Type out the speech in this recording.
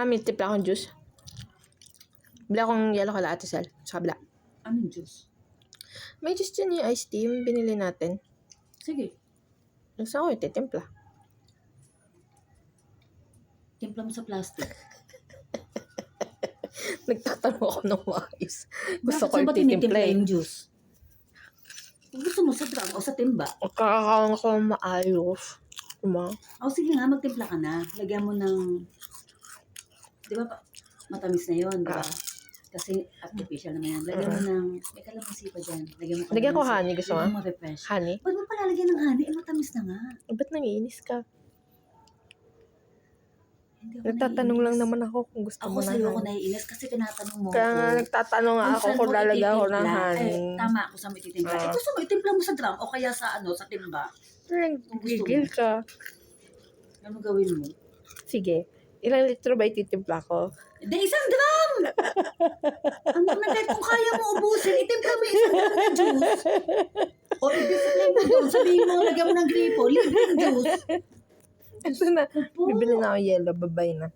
May tipla akong juice. Bili akong yellow kala Ate Sel. Sa kabila. Anong juice? May juice dyan yung iced tea. Yung binili natin. Sige. Gusto ko ititimpla. Timpla mo sa plastic. Nagtatanong ako ng maayos. Gusto Bakit ko saan ba tinitimpla ititimpla. yung juice? Kung gusto mo sa drum o sa timba. Kakakaon ko ng maayos. O sige nga, magtimpla ka na. Lagyan mo ng... Di ba matamis na yun, di ba? Kasi artificial naman yan. Lagyan mo ng... May kalamansi pa dyan. Lagyan ko honey, gusto mo? Lagyan mo refresh. Honey? Ba't mo pala lagyan ng honey? Matamis na nga. Ba't nangiinis ka? Hindi ako Nagtatanong lang naiinis. naman ako kung gusto mo Ako na sa'yo ako honey. naiinis kasi tinatanong mo Kaya nga nagtatanong nga ako kung lalagyan ko ng honey. Tama ako sa may titimpla. Gusto mo itimpla mo sa drum o kaya sa sa timba? Gigil ka. Ano gawin mo? Sige. Ilang litro ba ititimpla ko? Hindi, isang drum! Ano na kung kaya mo ubusin, itimpla mo isang drum na juice. O i-display mo doon, sabihin mo, lagyan mo ng gripo, libreng juice. Ito na. Bibili na ako yellow. Babay na.